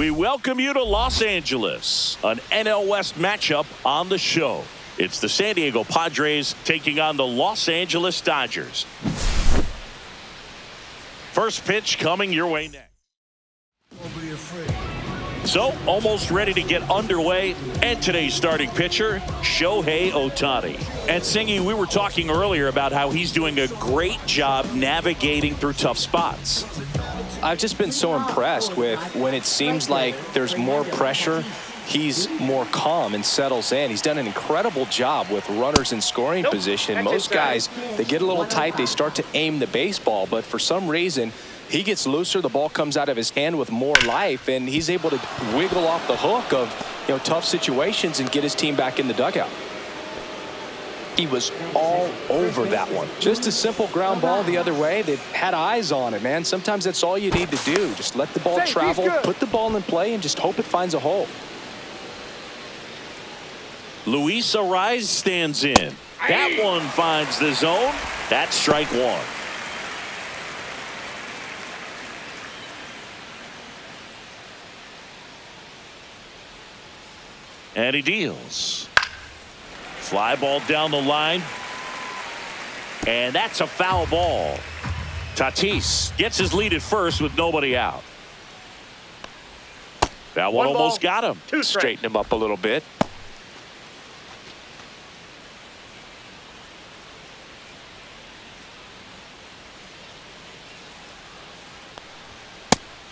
We welcome you to Los Angeles, an NL West matchup on the show. It's the San Diego Padres taking on the Los Angeles Dodgers. First pitch coming your way next. Don't be afraid. So, almost ready to get underway, and today's starting pitcher, Shohei Ohtani. And Singy, we were talking earlier about how he's doing a great job navigating through tough spots. I've just been so impressed with when it seems like there's more pressure, he's more calm and settles in. He's done an incredible job with runners in scoring position. Most guys, they get a little tight, they start to aim the baseball, but for some reason, he gets looser, the ball comes out of his hand with more life, and he's able to wiggle off the hook of tough situations and get his team back in the dugout. He was all over that one. Just a simple ground ball the other way that had eyes on it, man. Sometimes that's all you need to do. Just let the ball travel, put the ball in play, and just hope it finds a hole. Luis Ariz stands in. That one finds the zone. That's strike one. And he deals. Fly ball down the line. And that's a foul ball. Tatis gets his lead at first with nobody out. That one almost got him. Straighten him up a little bit.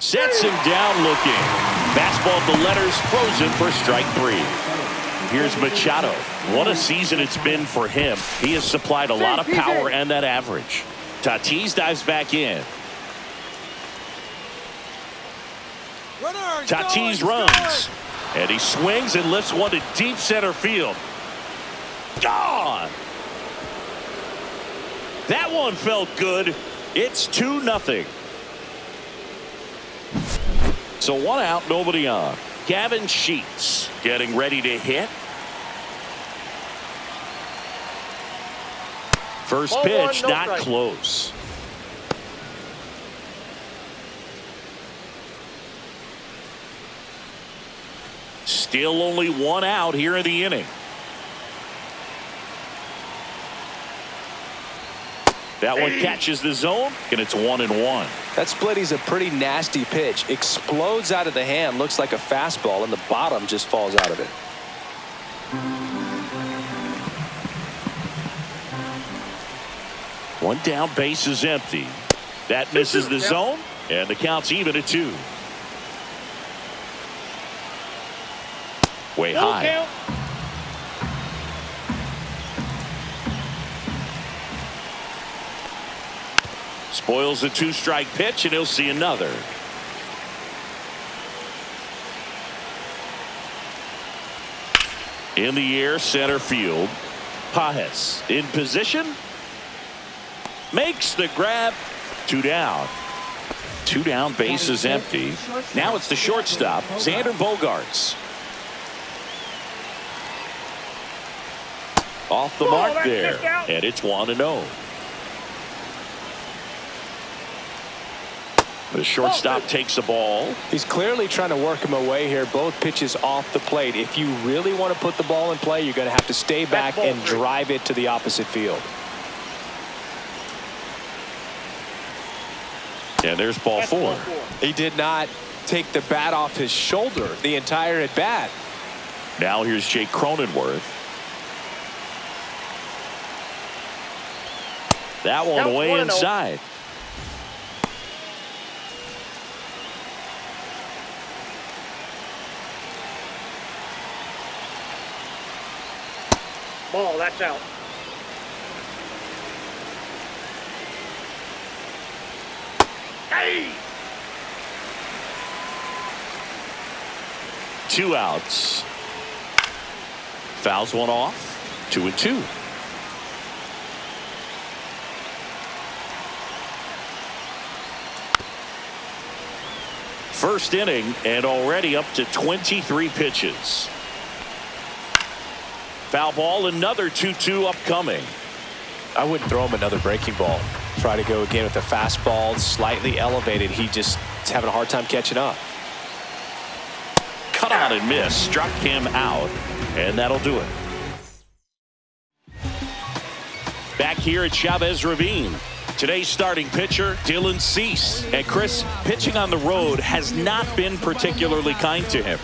Sets him down looking. Fastball at the letters, frozen for strike three. Here's Machado. What a season it's been for him. He has supplied a lot of power and that average. Tatis dives back in. Tatis runs. And he swings and lifts one to deep center field. Gone. That one felt good. It's 2-0. So one out, nobody on. Gavin Sheets getting ready to hit. First pitch, not close. Still only one out here in the inning. That one catches the zone, and it's 1-1. That splitty's a pretty nasty pitch. Explodes out of the hand, looks like a fastball, and the bottom just falls out of it. One down, base is empty. That misses the zone, and the count's even at 2. Way high. Spoils the 2-strike pitch, and he'll see another. In the air, center field. Pajes in position. Makes the grab. 2 down. 2 down, base is empty. Now it's the shortstop, Xander Bogaerts. Off the mark there, and it's 1-0. The shortstop takes the ball. He's clearly trying to work him away here. Both pitches off the plate. If you really want to put the ball in play, you're going to have to stay back and drive it to the opposite field. And there's ball 4. He did not take the bat off his shoulder the entire at bat. Now here's Jake Cronenworth. That one way inside. Ball, that's out. Hey! 2 outs. Fouls one off. 2-2. First inning and already up to 23 pitches. Foul ball, another 2-2 upcoming. I wouldn't throw him another breaking ball. Try to go again with the fastball, slightly elevated. He just is having a hard time catching up. on and missed. Struck him out, and that'll do it. Back here at Chavez Ravine, today's starting pitcher, Dylan Cease. And Chris, pitching on the road has not been particularly kind to him.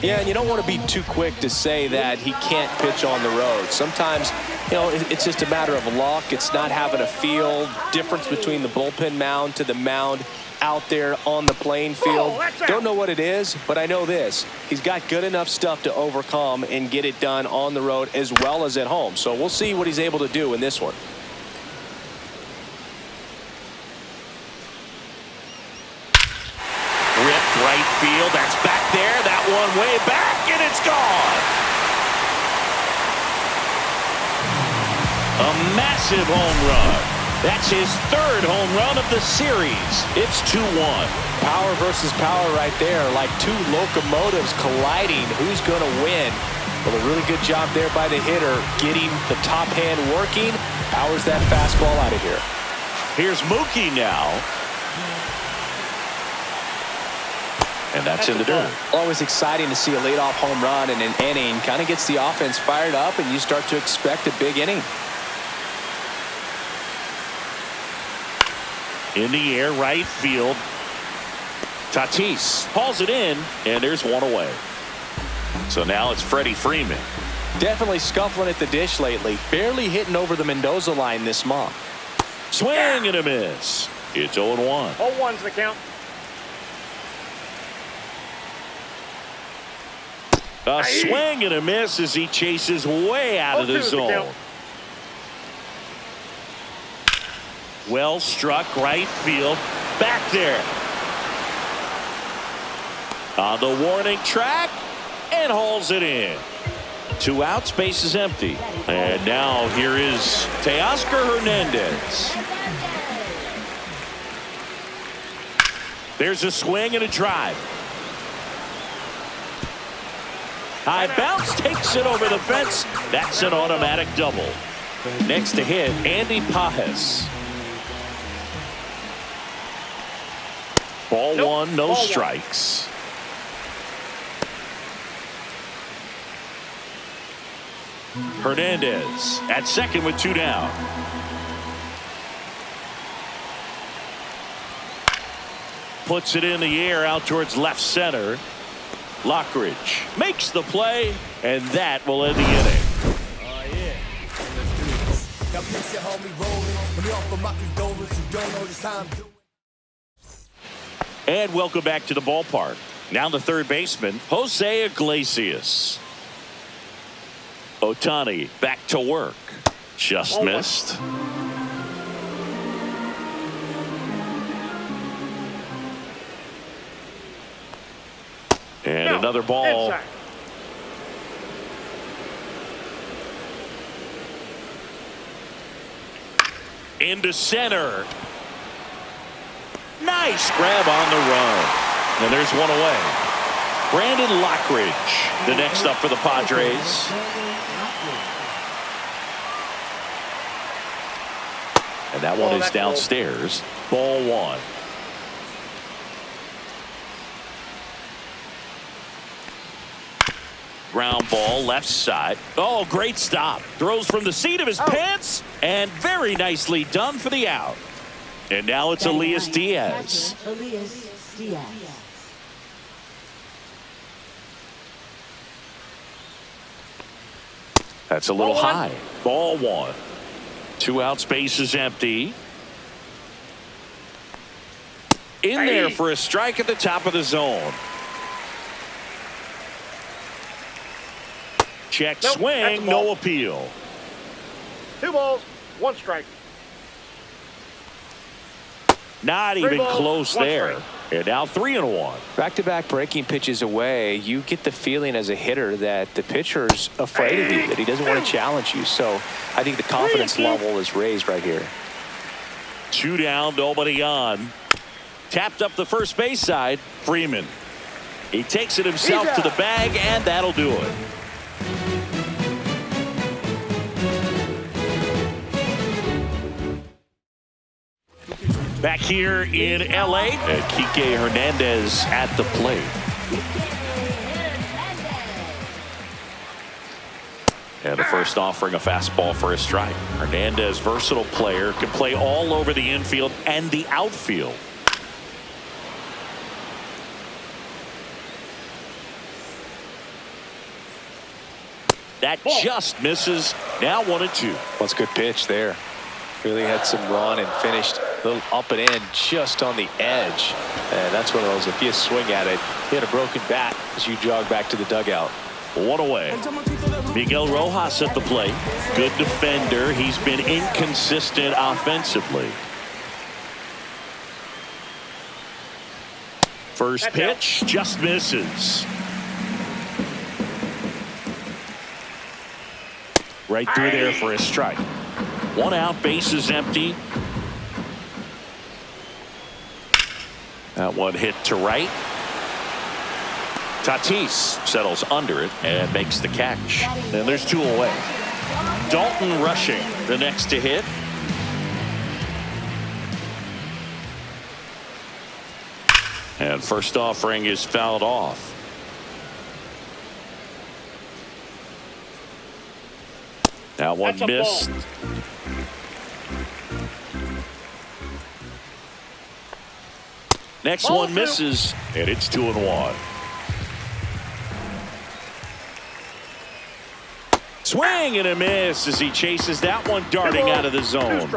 Yeah, and you don't want to be too quick to say that he can't pitch on the road. Sometimes, you know, it's just a matter of luck. It's not having a feel. Difference between the bullpen mound to the mound out there on the playing field. Don't know what it is, but I know this. He's got good enough stuff to overcome and get it done on the road as well as at home. So we'll see what he's able to do in this one. Ripped right field. That's back there. That one way back, and it's gone. A massive home run. That's his third home run of the series. It's 2-1. Power versus power right there, like two locomotives colliding. Who's going to win? Well, a really good job there by the hitter, getting the top hand working. Powers that fastball out of here. Here's Mookie now. And that's in the dirt. Always exciting to see a leadoff home run in an inning. Kind of gets the offense fired up, and you start to expect a big inning. In the air, right field. Tatis hauls it in, and there's one away. So now it's Freddie Freeman. Definitely scuffling at the dish lately. Barely hitting over the Mendoza line this month. Swing and a miss. It's 0-1. 0-1's the count. A swing and a miss as he chases way out of the zone. Well struck right field. Back there. On the warning track and hauls it in. 2 outs, base is empty. And now here is Teoscar Hernandez. There's a swing and a drive. High bounce, takes it over the fence. That's an automatic double. Next to hit, Andy Pajes. Ball one, no strikes. Hernandez at second with 2 down. Puts it in the air out towards left center. Lockridge makes the play, and that will end the inning. Oh, yeah. Let's do this. Now, please, your homie rolling. Let me offer my condolence. You don't know this how I'm doing. And welcome back to the ballpark. Now the third baseman, Jose Iglesias. Ohtani back to work. Just missed. And another ball. Inside. Into center. Nice grab on the run. And there's one away. Brandon Lockridge, the next up for the Padres. And that one is downstairs. Ball one. Ground ball left side. Oh, great stop. Throws from the seat of his pants. And very nicely done for the out. And now it's Elias Diaz. That's a little high. Ball one. 2 outs, base is empty. In there for a strike at the top of the zone. Check swing, no appeal. 2 balls, 1 strike. Not even close there. And now 3-1. Back-to-back breaking pitches away, you get the feeling as a hitter that the pitcher's afraid of you, that he doesn't want to challenge you. So I think the confidence level is raised right here. 2 down, nobody on. Tapped up the first base side, Freeman. He takes it himself to the bag, and that'll do it. Back here in L.A., Kike Hernandez at the plate. First offering a fastball for a strike. Hernandez, versatile player, can play all over the infield and the outfield. That just misses. Now 1-2. That's a good pitch there. Really had some run and finished a little up and in just on the edge. And that's one of those, if you swing at it, hit a broken bat as you jog back to the dugout. 1 away. Miguel Rojas at the plate. Good defender. He's been inconsistent offensively. First pitch just misses. Right through there for a strike. 1 out, bases empty. That one hit to right. Tatis settles under it and makes the catch. And there's 2 away. Dalton rushing, the next to hit. And first offering is fouled off. That one missed. Next one misses, and it's 2-1. Swing and a miss as he chases that one darting out of the zone.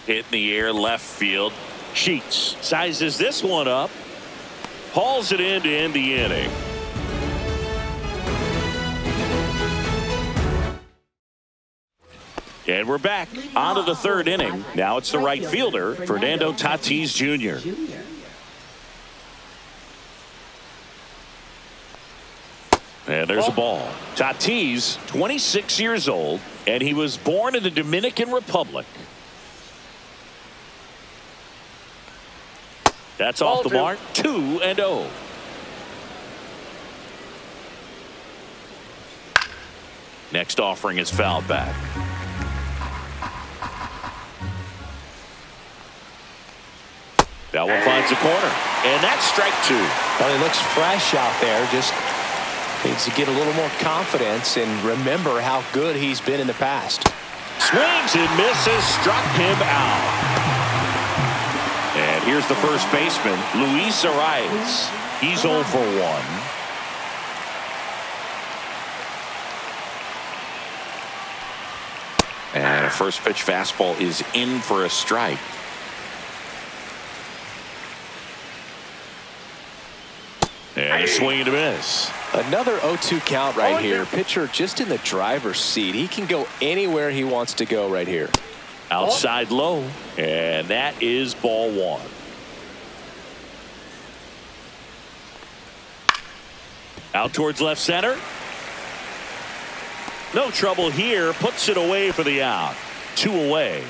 Hit in the air left field. Sheets sizes this one up. Hauls it in to end the inning. And we're back on to the 3rd inning. Now it's the right fielder, Fernando Tatis Jr. And there's a ball. Tatis, 26 years old, and he was born in the Dominican Republic. That's off the mark. 2-0. Next offering is fouled back. That one finds the corner, and that's strike 2. Well, he looks fresh out there. Just needs to get a little more confidence and remember how good he's been in the past. Swings and misses, struck him out. And here's the first baseman, Luis Arias. He's 0 for 1. And a first pitch fastball is in for a strike. And a swing and a miss. Another 0-2 count right here. Pitcher just in the driver's seat. He can go anywhere he wants to go right here. Outside low, and that is ball 1. Out towards left center. No trouble here. Puts it away for the out. 2 away.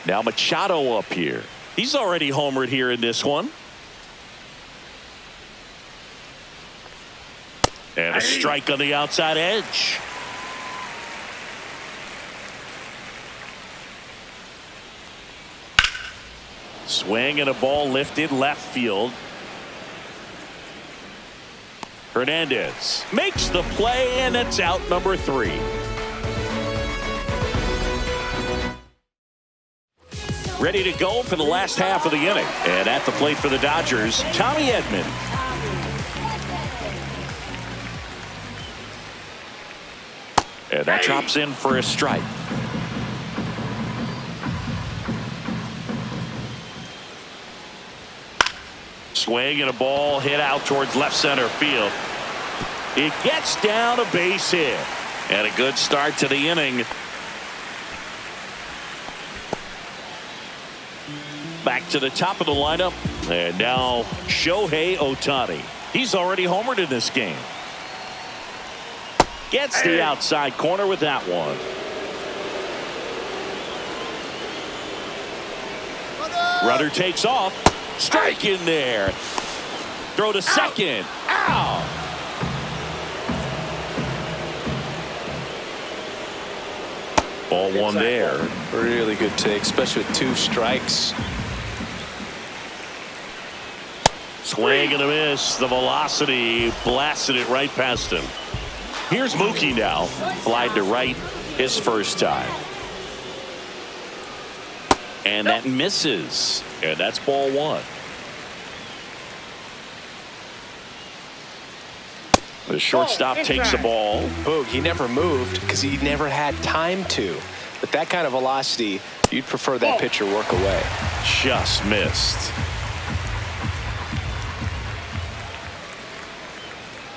Now Machado up here. He's already homered here in this one. And a strike on the outside edge. Swing and a ball lifted left field. Hernandez makes the play, and it's out number 3. Ready to go for the last half of the inning. And at the plate for the Dodgers, Tommy Edman. And that drops in for a strike. Swing and a ball hit out towards left center field. It gets down, a base hit. And a good start to the inning. Back to the top of the lineup. And now Shohei Ohtani. He's already homered in this game. Gets the outside corner with that one. Runner takes off. Strike in there. Throw to second. Out. Ball 1 there. Really good take, especially with 2 strikes. Swing and a miss. The velocity blasted it right past him. Here's Mookie now. Flied to right his first time. And that misses. And that's ball one. The shortstop takes the ball. Boog, he never moved because he never had time to. But that kind of velocity, you'd prefer that pitcher work away. Just missed.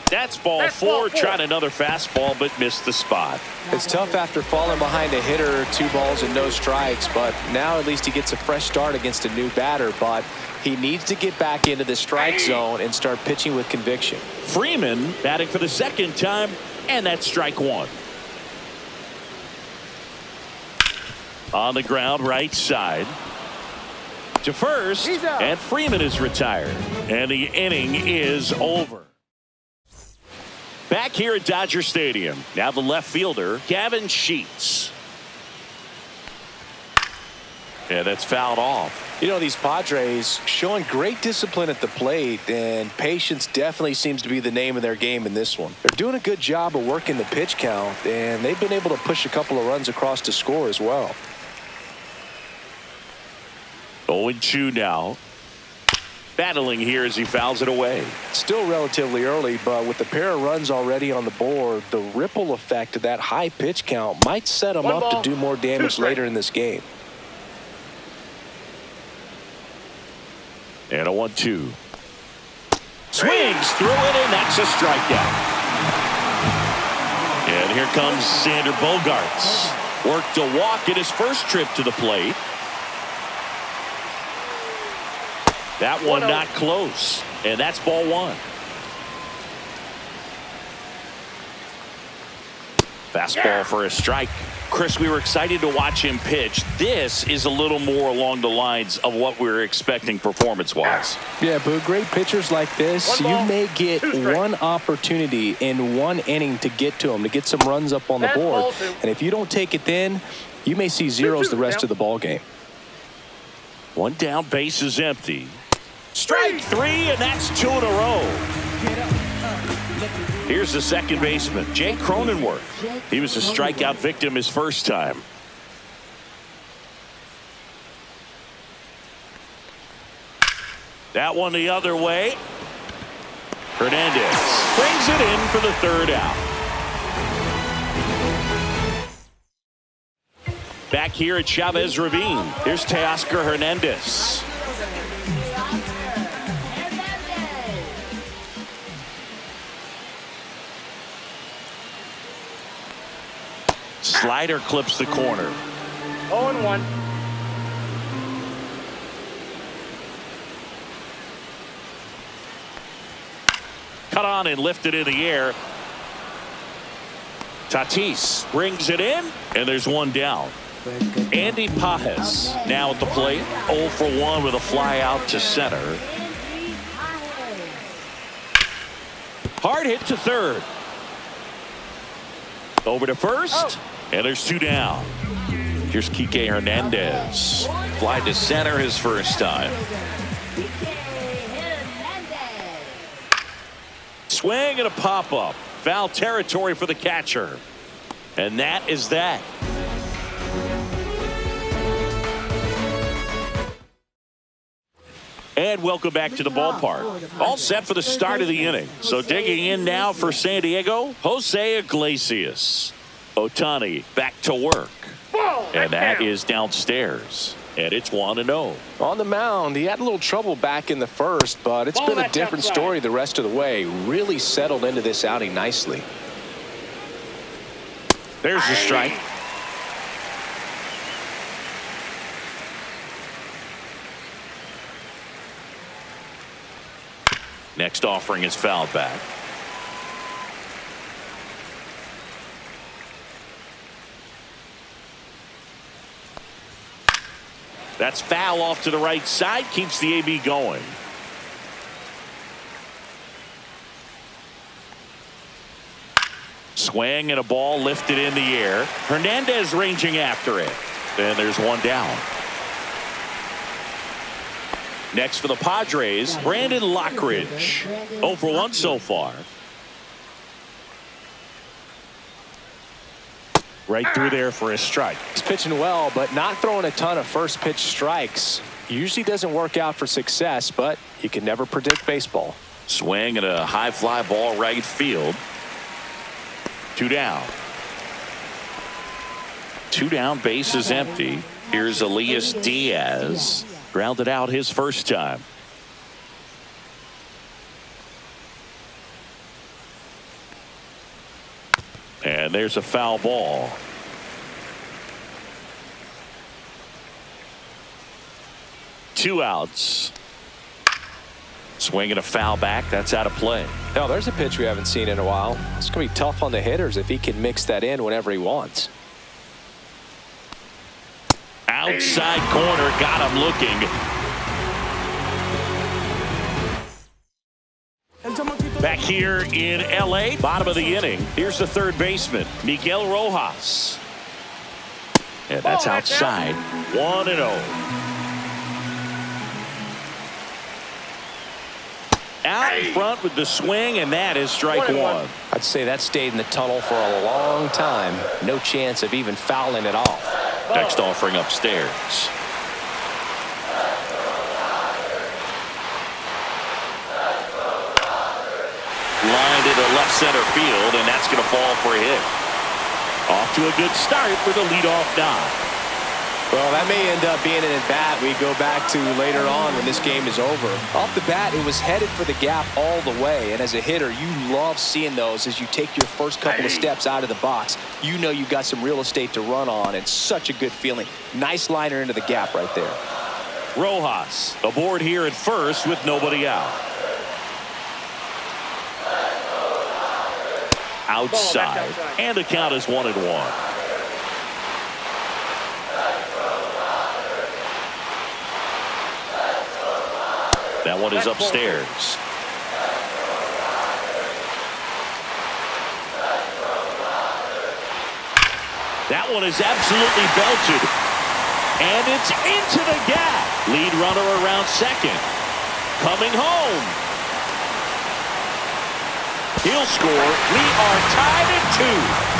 That's ball four. Tried another fastball, but missed the spot. It's tough after falling behind a hitter, 2 balls and no strikes, but now at least he gets a fresh start against a new batter, but he needs to get back into the strike zone and start pitching with conviction. Freeman batting for the second time, and that's strike one. On the ground, right side. To first, and Freeman is retired. And the inning is over. Back here at Dodger Stadium, now the left fielder, Gavin Sheets. Yeah, that's fouled off. You know, these Padres showing great discipline at the plate, and patience definitely seems to be the name of their game in this one. They're doing a good job of working the pitch count, and they've been able to push a couple of runs across to score as well. 0-2 now. Battling here as he fouls it away. Still relatively early, but with the pair of runs already on the board, the ripple effect of that high pitch count might set him up to do more damage later in this game. And a 1-2. Swings through it, and that's a strikeout. And here comes Xander Bogaerts. Worked a walk in his first trip to the plate. That one not close, and that's ball one. Fastball for a strike. Chris, we were excited to watch him pitch. This is a little more along the lines of what we were expecting performance-wise. Yeah, but great pitchers like this, you may get one opportunity in one inning to get to them, to get some runs up on the board. And if you don't take it then, you may see zeros the rest of the ball game. One down, base is empty. Strike three, and that's 2 in a row. Here's the second baseman, Jake Cronenworth. He was a strikeout victim his first time. That one the other way. Hernandez brings it in for the third out. Back here at Chavez Ravine, here's Teoscar Hernandez. Slider clips the corner. 0-1. Cut on and lifted in the air. Tatis brings it in, and there's one down. Andy Pajes now at the plate, 0 for 1 with a fly out to center. Hard hit to third. Over to first, and there's 2 down. Here's Kike Hernandez. Fly to center his first time. Swing and a pop-up. Foul territory for the catcher. And that is that. And welcome back to the ballpark. All set for the start of the inning. So digging in now for San Diego, Jose Iglesias. Ohtani back to work. And that is downstairs. And it's 1-0. On the mound, he had a little trouble back in the first, but it's been a different story the rest of the way. Really settled into this outing nicely. There's the strike. Next offering is fouled back. That's foul off to the right side. Keeps the AB going. Swing and a ball lifted in the air. Hernandez ranging after it. And there's one down. Next for the Padres, Brandon Lockridge. 0 for 1 so far. Right through there for a strike. He's pitching well, but not throwing a ton of first pitch strikes. Usually doesn't work out for success, but you can never predict baseball. Swing and a high fly ball right field. 2 down. 2 down, base is empty. Here's Elias Diaz. Grounded out his first time. And there's a foul ball. Two outs. Swinging a foul back. That's out of play. Now there's a pitch we haven't seen in a while. It's going to be tough on the hitters if he can mix that in whenever he wants. Outside corner, got him looking. Back here in L.A., bottom of the inning. Here's the third baseman, Miguel Rojas. And that's outside. 1-0. Out in front with the swing, and that is strike 1. I'd say that stayed in the tunnel for a long time. No chance of even fouling it off. Next offering upstairs. Line to the left center field, and that's going to fall for a hit. Off to a good start for the leadoff nod. Well, that may end up being an at-bat we go back to later on when this game is over. Off the bat, it was headed for the gap all the way, and as a hitter, you love seeing those as you take your first couple of steps out of the box. You know you've got some real estate to run on, and such a good feeling. Nice liner into the gap right there. Rojas aboard here at first with nobody out. Outside, and the count is 1-1. That one is upstairs. That one is absolutely belted. And it's into the gap. Lead runner around second. Coming home. He'll score. We are tied at 2.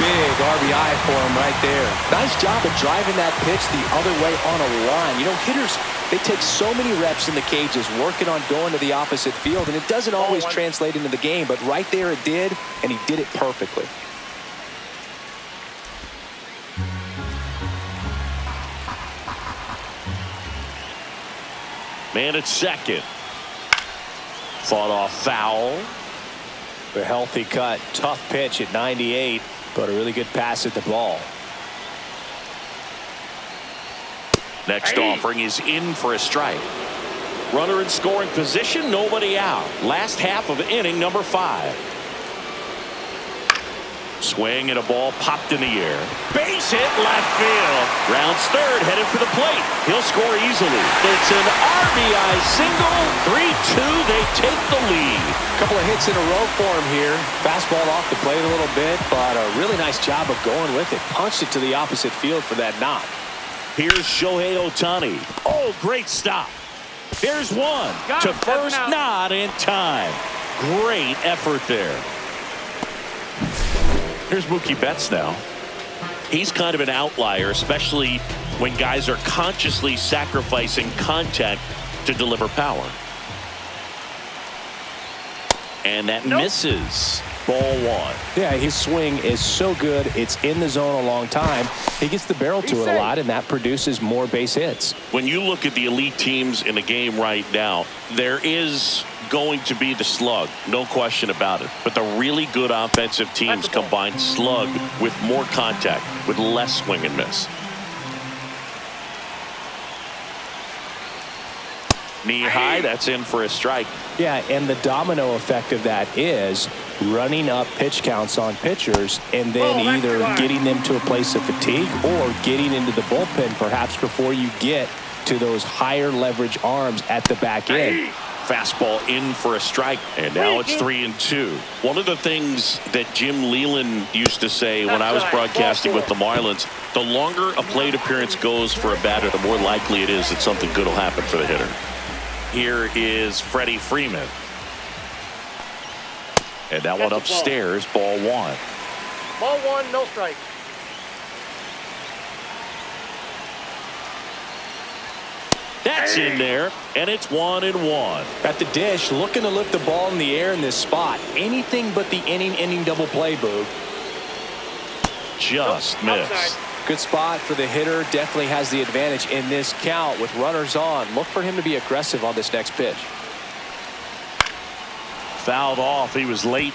Big RBI for him right there. Nice job of driving that pitch the other way on a line. You know, hitters, they take so many reps in the cages working on going to the opposite field, and it doesn't always translate into the game, but right there it did, and he did it perfectly. Man at second. Fought off foul. A healthy cut. Tough pitch at 98, but a really good pass at the ball. Next offering is in for a strike. Runner in scoring position, nobody out. Last half of inning number 5. Swing and a ball popped in the air. Base hit left field. Rounds third, headed for the plate. He'll score easily. It's an RBI single. 3-2, they take the lead. Couple of hits in a row for him here. Fastball off the plate a little bit, but a really nice job of going with it. Punched it to the opposite field for that knock. Here's Shohei Ohtani. Oh, great stop. There's one to first, not in time. Great effort there. Here's Mookie Betts now. He's kind of an outlier, especially when guys are consciously sacrificing contact to deliver power. And that misses. Ball 1. Yeah, his swing is so good. It's in the zone a long time. He gets the barrel to it a lot, and that produces more base hits. When you look at the elite teams in the game right now, there is going to be the slug, no question about it. But the really good offensive teams combine slug with more contact, with less swing and miss. Knee high, that's in for a strike. Yeah, and the domino effect of that is running up pitch counts on pitchers and then either getting them to a place of fatigue or getting into the bullpen perhaps before you get to those higher leverage arms at the back end. Fastball in for a strike, and now it's 3-2. One of the things that Jim Leland used to say when I was broadcasting with the Marlins, the longer a plate appearance goes for a batter, the more likely it is that something good will happen for the hitter. Here is Freddie Freeman. And that one upstairs, ball one. Ball one, no strike. That's in there, and it's 1-1. At the dish, looking to lift the ball in the air in this spot. Anything but the inning double play, Boog. Just missed. Outside. Good spot for the hitter. Definitely has the advantage in this count with runners on. Look for him to be aggressive on this next pitch. Fouled off. He was late.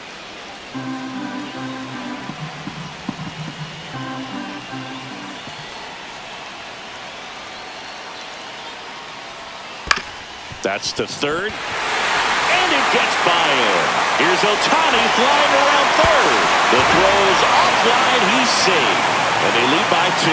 That's to third. And it gets by him. Here's Ohtani flying around third. The throw's offline. He's safe. And they lead by 2.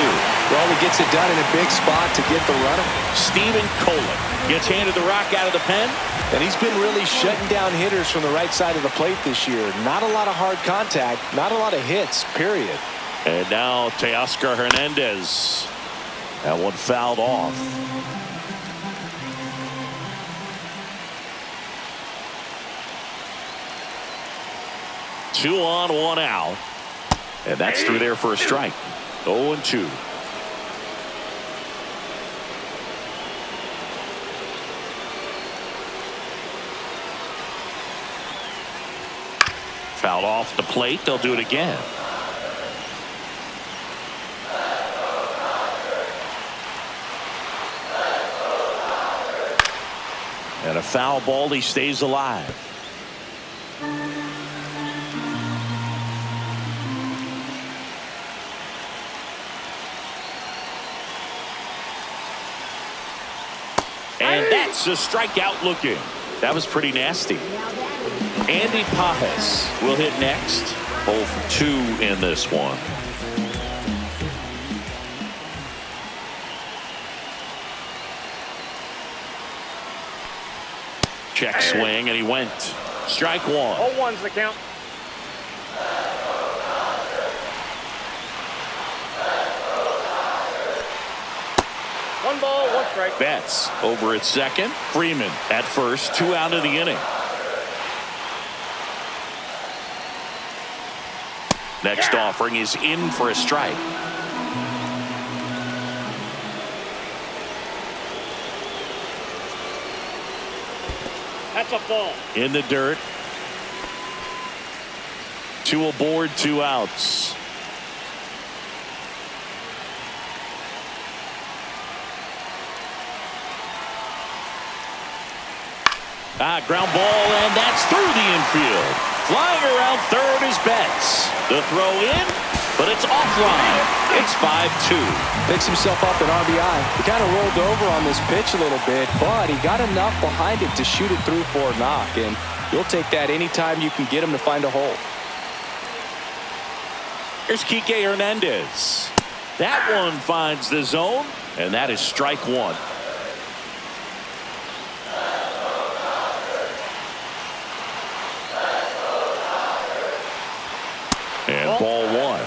Well, he gets it done in a big spot to get the runner. Steven Kohler gets handed the rock out of the pen. And he's been really shutting down hitters from the right side of the plate this year. Not a lot of hard contact. Not a lot of hits, period. And now Teoscar Hernandez. That one fouled off. Two on, one out. And that's through there for a strike. 0-2. Fouled off the plate. They'll do it again. And a foul ball. He stays alive. And that's a strikeout looking. That was pretty nasty. Andy Pajes will hit next. 0 for 2 in this one. Check swing, and he went. Strike one. 0-1's the count. One ball, one strike. Betts over at second. Freeman at first. 2 out of the inning. Next offering is in for a strike. That's a ball. In the dirt. 2 aboard, 2 outs. Ground ball, and that's through the infield. Flying around third is Betts. The throw in, but it's offline. It's 5-2. Picks himself up an RBI. He kind of rolled over on this pitch a little bit, but he got enough behind it to shoot it through for a knock, and you'll take that anytime you can get him to find a hole. Here's Kike Hernandez. That one finds the zone, and that is strike one. And ball one.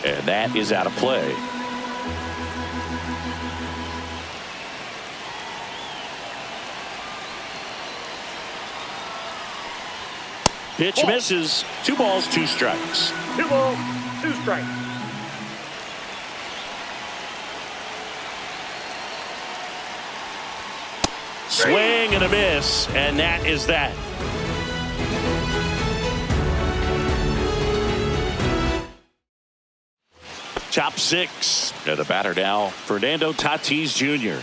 And that is out of play. Pitch misses. 2 balls, 2 strikes. 2 balls, 2 strikes. Swing and a miss, and that is that. Top 6. And the batter now, Fernando Tatis Jr.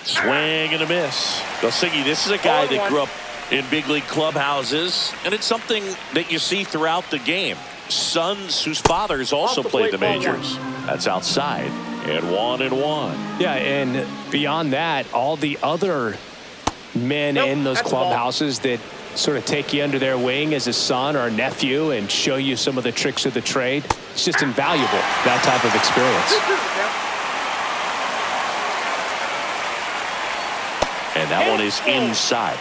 Swing and a miss. Siggy, this is a guy that grew up in big league clubhouses, and it's something that you see throughout the game. Sons whose fathers also played the majors. That's outside. And 1-1. Yeah, and beyond that, all the other men in those clubhouses that sort of take you under their wing as a son or a nephew and show you some of the tricks of the trade. It's just invaluable, that type of experience. And that one is inside.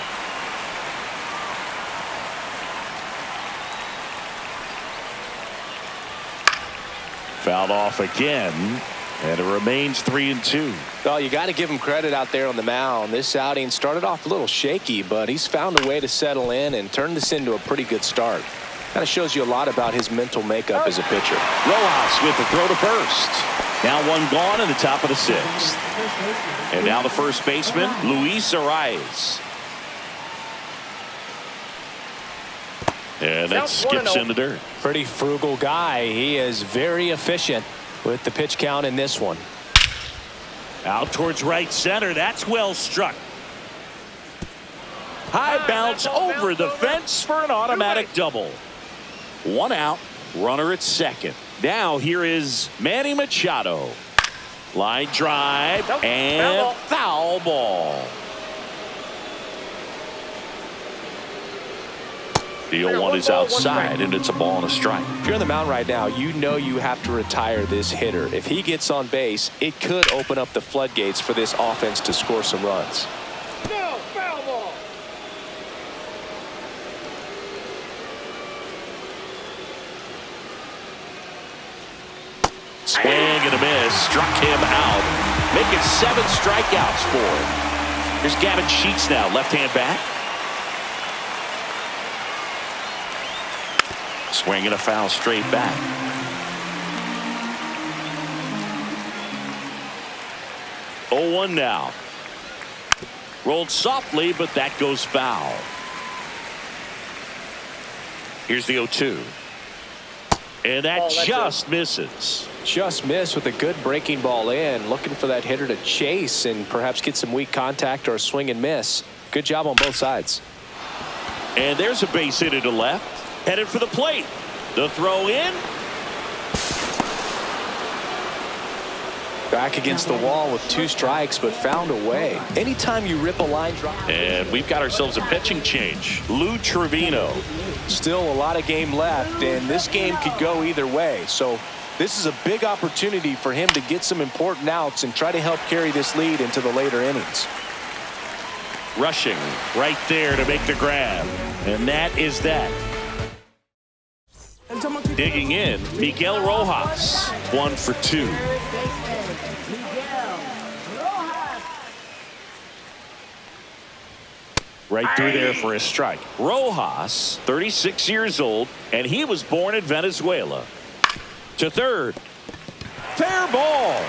Fouled off again, and it remains 3-2. Well, you got to give him credit out there on the mound. This outing started off a little shaky, but he's found a way to settle in and turn this into a pretty good start. Kind of shows you a lot about his mental makeup as a pitcher. Rojas with the throw to first. Now one gone in the top of the sixth. And now the first baseman, Luis Arias. And that skips in the dirt. Pretty frugal guy. He is very efficient with the pitch count in this one. Out towards right center. That's well struck. High bounce over the fence for an automatic double. One out, runner at second. Now here is Manny Machado. Line drive and foul ball. The 0-1 is outside, and it's a ball and a strike. If you're on the mound right now, you know you have to retire this hitter. If he gets on base, it could open up the floodgates for this offense to score some runs. No, foul ball. Swing and a miss. Struck him out. Making 7 strikeouts for him. Here's Gavin Sheets now, left-hand bat. Swing and a foul straight back. Oh, 1 now. Rolled softly, but that goes foul. Here's the 0-2. And that just misses. Just missed with a good breaking ball in. Looking for that hitter to chase and perhaps get some weak contact or a swing and miss. Good job on both sides. And there's a base hit to left. Headed for the plate. The throw in. Back against the wall with 2 strikes, but found a way. Anytime you rip a line drive. And we've got ourselves a pitching change. Lou Trevino. Still a lot of game left, and this game could go either way. So this is a big opportunity for him to get some important outs and try to help carry this lead into the later innings. Rushing right there to make the grab. And that is that. Digging in, Miguel Rojas. 1 for 2. Right through there for a strike. Rojas, 36 years old, and he was born in Venezuela. To third. Fair ball.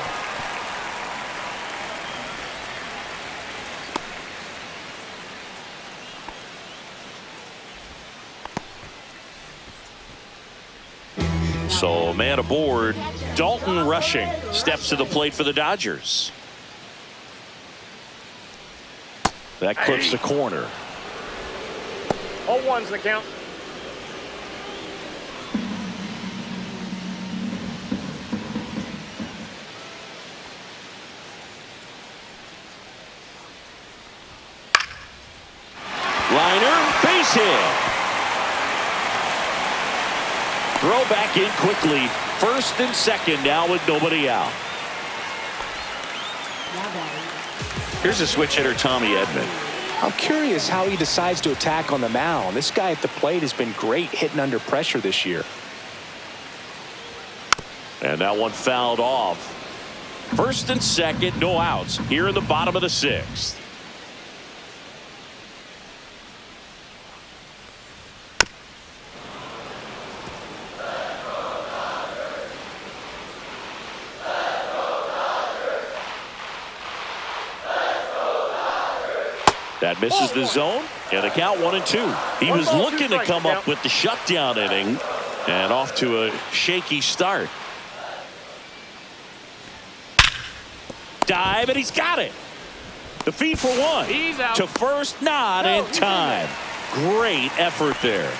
So, man aboard. Dalton Rushing steps to the plate for the Dodgers. That clips the corner. 0-1's the count. Liner, base hit. Throw back in quickly. First and second now with nobody out. Here's a switch hitter, Tommy Edman. I'm curious how he decides to attack on the mound. This guy at the plate has been great hitting under pressure this year. And that one fouled off. First and second, no outs here in the bottom of the 6th. That misses the zone, and the count 1-2. He was looking to come up with the shutdown inning, and off to a shaky start. Dive, and he's got it. The feed for 1. He's out. To first, not in time. Great effort there.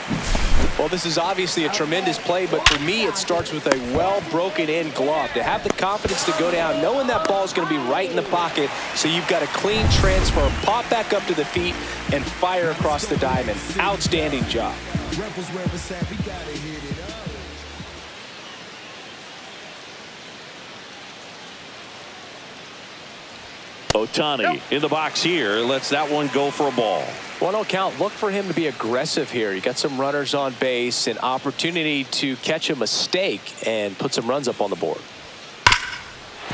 Well, this is obviously a tremendous play, but for me, it starts with a well broken in glove. To have the confidence to go down, knowing that ball is going to be right in the pocket, so you've got a clean transfer, pop back up to the feet, and fire across the diamond. Outstanding job. Ohtani in the box here. Lets that one go for a ball. 1-0 count. Look for him to be aggressive here. You got some runners on base, an opportunity to catch a mistake and put some runs up on the board.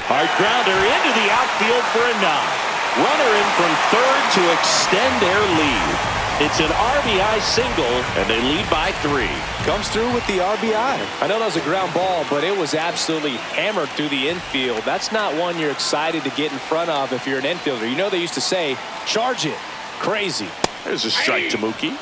Hard grounder into the outfield for a nod. Runner in from third to extend their lead. It's an RBI single, and they lead by 3. Comes through with the RBI. I know that was a ground ball, but it was absolutely hammered through the infield. That's not one you're excited to get in front of if you're an infielder. You know they used to say, charge it. Crazy. There's a strike to Mookie.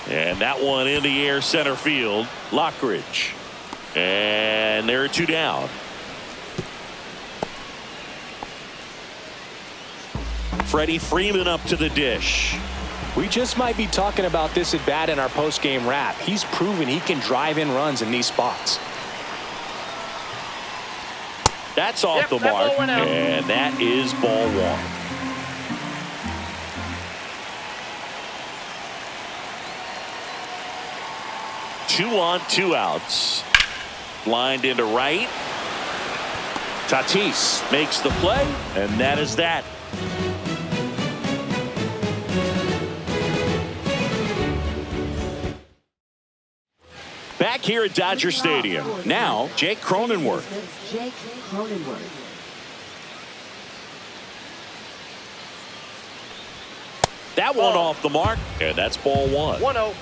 And that one in the air center field. Lockridge. And there are 2 down. Freddie Freeman up to the dish. We just might be talking about this at bat in our post-game wrap. He's proven he can drive in runs in these spots. That's off the mark. And that is ball 1. Two on, 2 outs. Lined into right. Tatis makes the play, and that is that. Back here at Dodger Stadium. Now, Jake Cronenworth. That one off the mark, and that's ball 1. 1-0.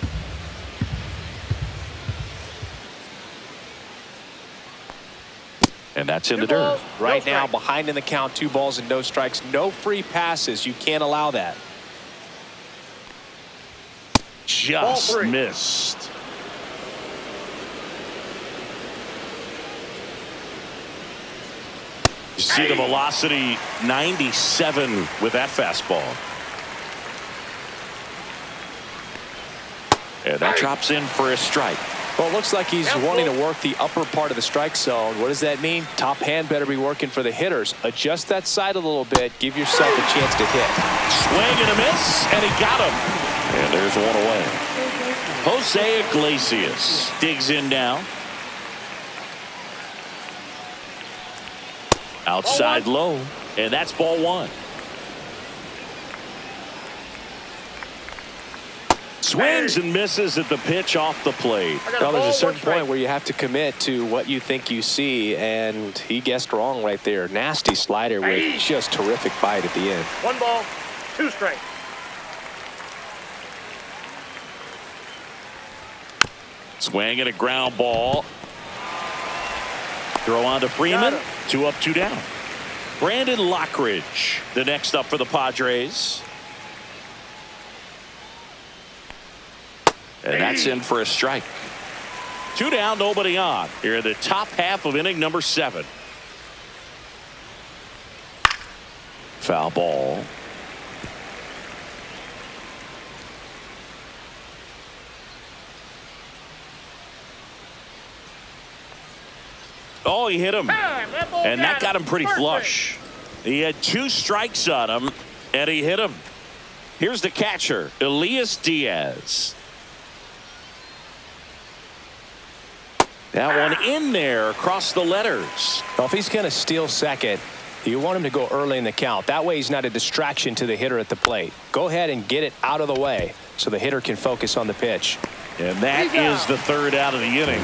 And that's in the dirt. Right now, behind in the count, 2 balls and no strikes. No free passes. You can't allow that. Just missed. You see the velocity, 97 with that fastball. And that drops in for a strike. Well, it looks like he's wanting to work the upper part of the strike zone. What does that mean? Top hand better be working for the hitters. Adjust that side a little bit. Give yourself a chance to hit. Swing and a miss, and he got him. And there's one away. Jose Iglesias digs in now. Outside low, and that's ball 1. Swings and misses at the pitch off the plate. Well, there's a certain point where you have to commit to what you think you see, and he guessed wrong right there. Nasty slider with just terrific bite at the end. 1 ball, 2 strikes. Swing and a ground ball. Throw on to Freeman. 2 up, 2 down. Brandon Lockridge, the next up for the Padres. And that's in for a strike. 2 down, nobody on. Here in the top half of inning number 7. Foul ball. Oh, he hit him. And that got him pretty flush. He had 2 strikes on him, and he hit him. Here's the catcher, Elias Diaz. That one in there across the letters. Well, if he's going to steal second, you want him to go early in the count. That way he's not a distraction to the hitter at the plate. Go ahead and get it out of the way so the hitter can focus on the pitch. And that is the 3rd out of the inning.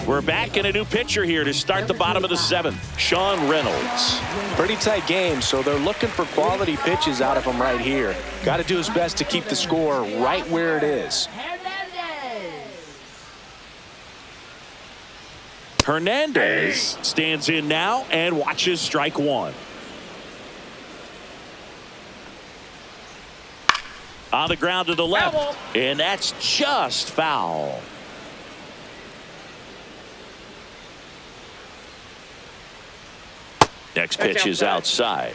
We're back in a new pitcher here to start the bottom of the 7th. Sean Reynolds. Pretty tight game, so they're looking for quality pitches out of him right here. Got to do his best to keep the score right where it is. Hernandez stands in now and watches strike 1. On the ground to the left, and that's just foul. Next pitch is outside.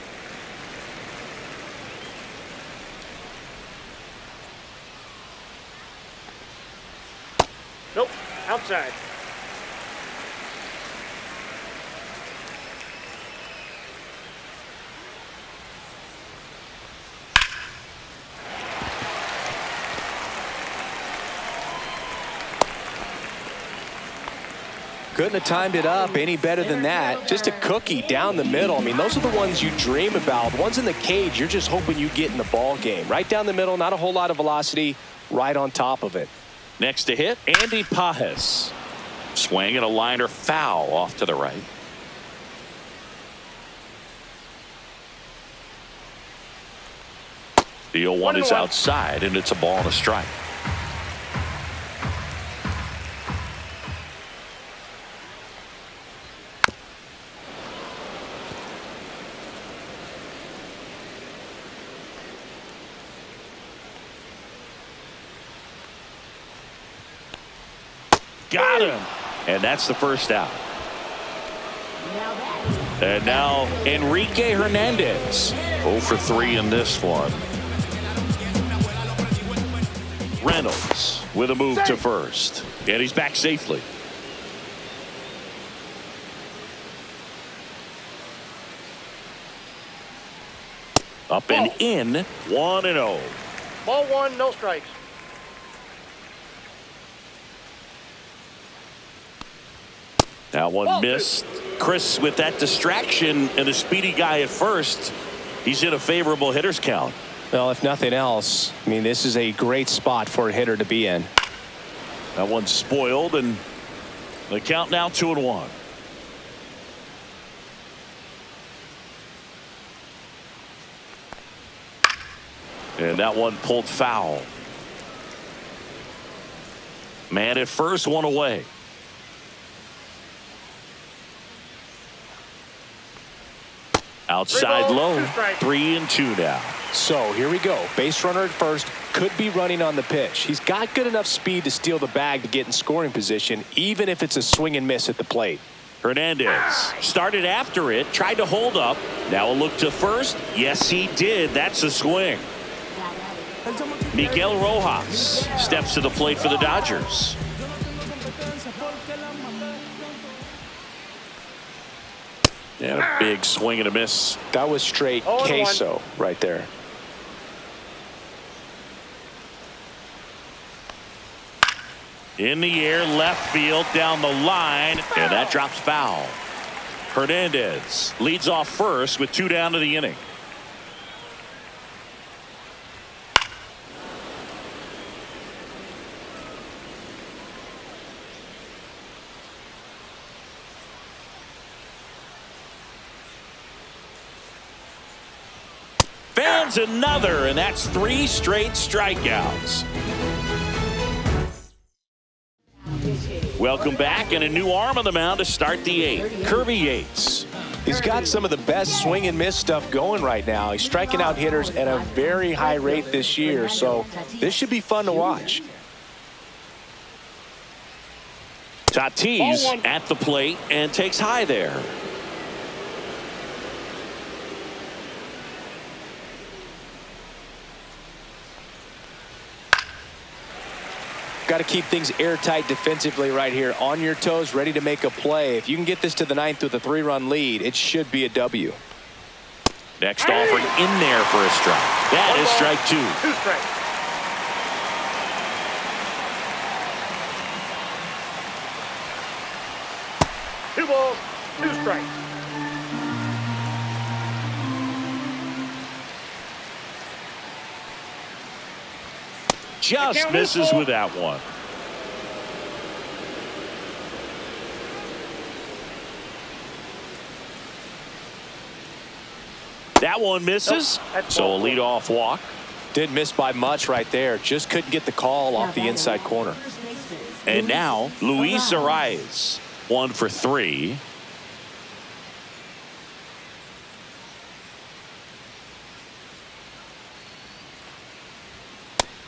Nope, outside. Couldn't have timed it up any better than that. Just a cookie down the middle. I mean, those are the ones you dream about. Ones in the cage, you're just hoping you get in the ball game. Right down the middle, not a whole lot of velocity, right on top of it. Next to hit, Andy Pajes. Swing and a liner foul off to the right. The 0-1 is outside, and it's a ball and a strike. Got him. And that's the first out. And now Enrique Hernandez. 0 for 3 in this one. Reynolds with a move to first. And he's back safely. Up and in. 1-0. Ball one, no strikes. That one missed. Chris, with that distraction and a speedy guy at first, he's in a favorable hitter's count. Well, if nothing else, I mean, this is a great spot for a hitter to be in. That one's spoiled, and the count now 2-1. And that one pulled foul. Man at first, one away. Outside low, 3-2 now. So here we go. Base runner at first, could be running on the pitch. He's got good enough speed to steal the bag to get in scoring position, even if it's a swing and miss at the plate. Hernandez started after it, tried to hold up. Now a look to first. Yes, he did. That's a swing. Miguel Rojas steps to the plate for the Dodgers. And a big swing and a miss. That was straight queso right there. In the air, left field, down the line, and that drops foul. Hernandez leads off first with 2 down to the inning. Fans another, and that's 3 straight strikeouts. Welcome back, and a new arm on the mound to start the 8th. Kirby Yates. He's got some of the best swing and miss stuff going right now. He's striking out hitters at a very high rate this year, so this should be fun to watch. Tatis at the plate and takes high there. Got to keep things airtight defensively right here. On your toes, ready to make a play. If you can get this to the 9th with a 3-run lead, it should be a W. Next offering in there for a strike. That is strike 2. 2 strikes. Two balls, 2 strikes. Just misses with that one. That one misses. So a leadoff walk. Didn't miss by much right there. Just couldn't get the call off the inside corner. And now Luis Arias, 1 for 3.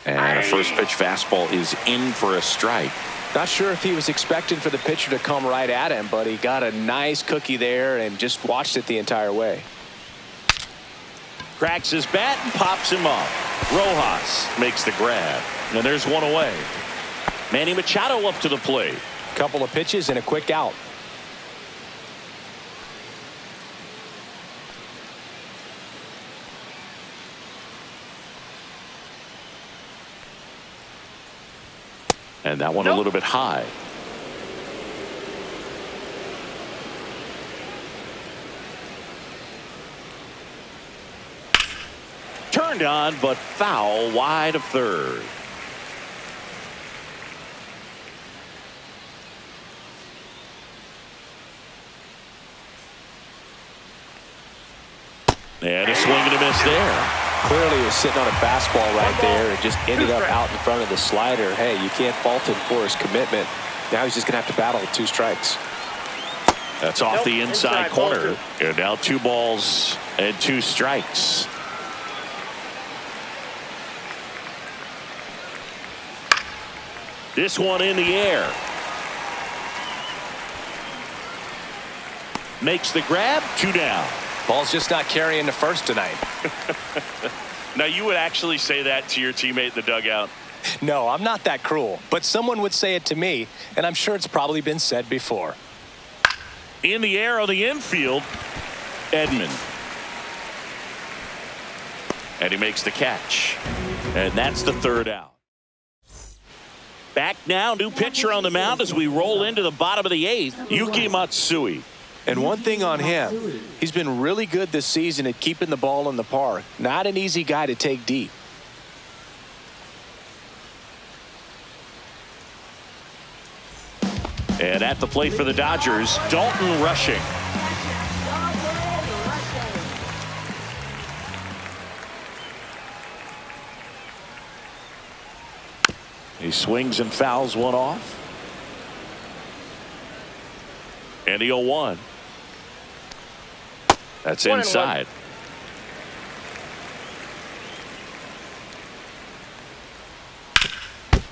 And a first pitch fastball is in for a strike. Not sure if he was expecting for the pitcher to come right at him, but he got a nice cookie there and just watched it the entire way. Cracks his bat and pops him up. Rojas makes the grab. And there's one away. Manny Machado up to the plate. Couple of pitches and a quick out. And that one a little bit high. turned on, but foul wide of third. And a swing and a miss there. Clearly he was sitting on a fastball right there and just ended up out in front of the slider. Hey, you can't fault him for his commitment. Now he's just going to have to battle with 2 strikes. That's off the inside corner. And now 2 balls and 2 strikes. This one in the air. Makes the grab, 2 down. Ball's just not carrying the first tonight. Now you would actually say that to your teammate in the dugout? No, I'm not that cruel, but someone would say it to me, and I'm sure it's probably been said before. In the air on the infield, Edman. And he makes the catch. And that's the 3rd out. Back now, new pitcher on the mound as we roll into the bottom of the 8th, Yuki Matsui. And one thing on him, he's been really good this season at keeping the ball in the park. Not an easy guy to take deep. And at the plate for the Dodgers, Dalton Rushing. He swings and fouls one off. And the 0-1. That's inside.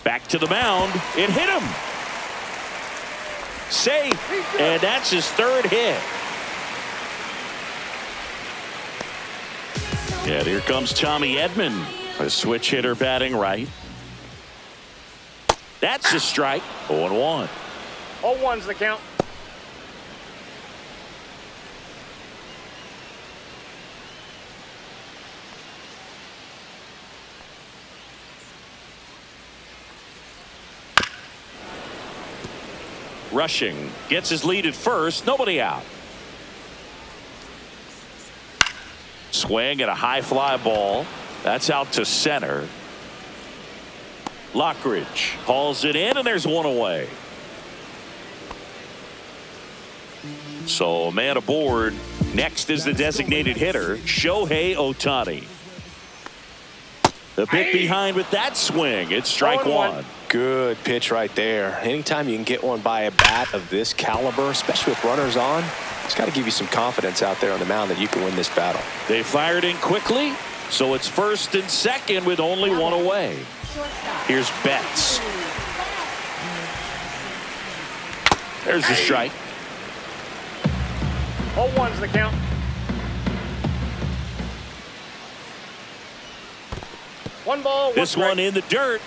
Back to the mound. It hit him. Safe. And that's his 3rd hit. And here comes Tommy Edman, a switch hitter batting right. That's a strike. 0-1. 0-1's the count. Rushing gets his lead at first. Nobody out. Swing at a high fly ball. That's out to center. Lockridge hauls it in, and there's 1 away. So a man aboard. Next is the designated hitter, Shohei Ohtani. The pick behind with that swing. It's strike 1. Good pitch right there. Anytime you can get one by a bat of this caliber, especially with runners on, it's got to give you some confidence out there on the mound that you can win this battle. They fired in quickly, so it's 1st and 2nd with only 1 away. Here's Betts. There's the strike. 0-1's the count. One ball, this one in the dirt.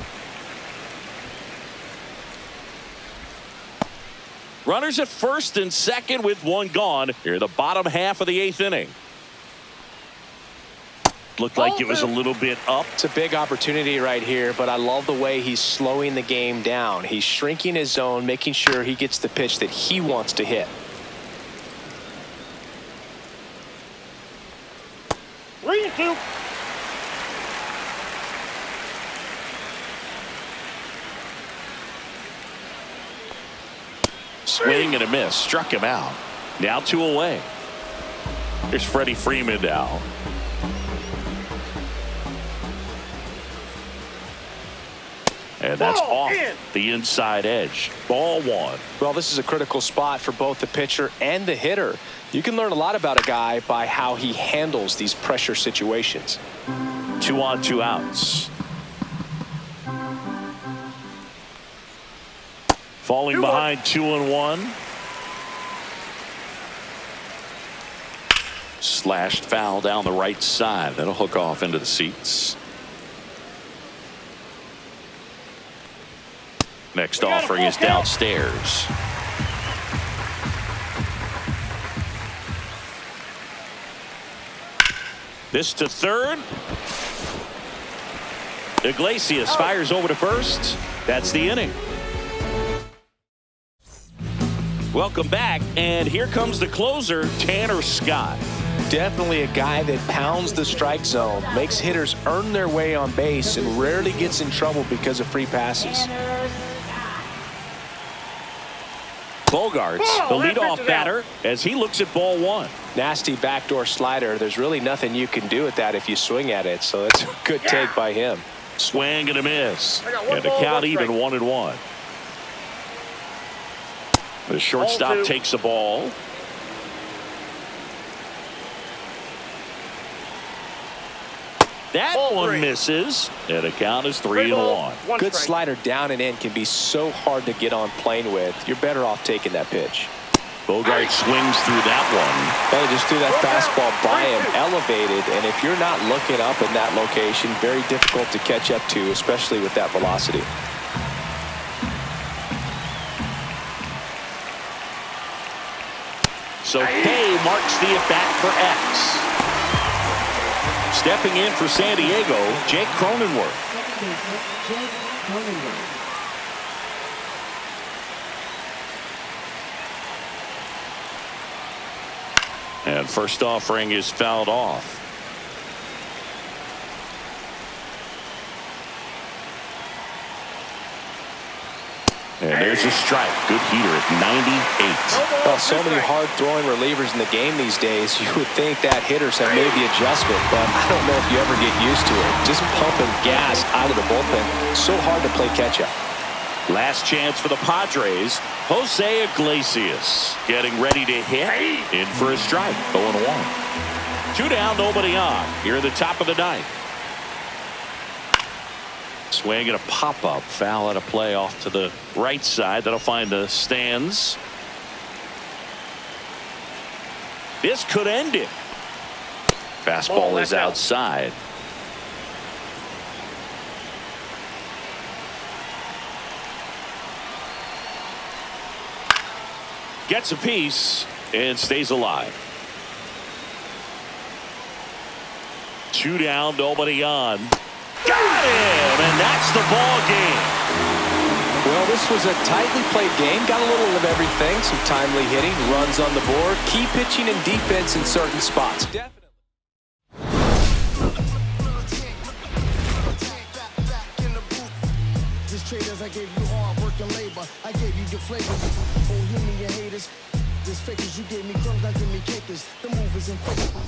Runners at 1st and 2nd with 1 gone. Here, the bottom half of the 8th inning. Looked like it was a little bit up. It's a big opportunity right here, but I love the way he's slowing the game down. He's shrinking his zone, making sure he gets the pitch that he wants to hit. 3-2. Swing and a miss. Struck him out. Now 2 away. Here's Freddie Freeman now. And that's off the inside edge. Ball 1. Well, this is a critical spot for both the pitcher and the hitter. You can learn a lot about a guy by how he handles these pressure situations. 2 on, 2 outs. Falling behind 2-1. Slashed foul down the right side. That'll hook off into the seats. Next offering is downstairs. This to 3rd. Iglesias fires over to 1st. That's the inning. Welcome back, and here comes the closer, Tanner Scott. Definitely a guy that pounds the strike zone, makes hitters earn their way on base, and rarely gets in trouble because of free passes. Bogarts, the leadoff batter, as he looks at ball one. Nasty backdoor slider. There's really nothing you can do with that if you swing at it, so that's a good take by him. Swing and a miss. And the count even 1-1. The shortstop takes the ball. That one misses, and the count is 3-1. Good slider down and in can be so hard to get on plane with. You're better off taking that pitch. Bogart swings through that one. They just threw that fastball by him, elevated, and if you're not looking up in that location, very difficult to catch up to, especially with that velocity. So K marks the at-bat for X. Stepping in for San Diego, Jake Cronenworth. And first offering is fouled off. And there's a strike. Good heater at 98. Well, so many hard-throwing relievers in the game these days, you would think that hitters have made the adjustment, but I don't know if you ever get used to it. Just pumping gas out of the bullpen. So hard to play catch-up. Last chance for the Padres. Jose Iglesias getting ready to hit. In for a strike. 0-1. 2 down, nobody on. Here at the top of the ninth. Swing and a pop-up. Foul out of play off to the right side. That'll find the stands. This could end it. Fastball is outside. Gets a piece and stays alive. 2 down, nobody on. Got him, and that's the ball game. Well, this was a tightly played game. Got a little of everything. Some timely hitting, runs on the board, key pitching and defense in certain spots. Definitely. Just traders, I gave you hard work and labor. I gave you the flavor. Oh, you and your haters. Just fakers, you gave me crumbs, not give me cakers. The move is in favor.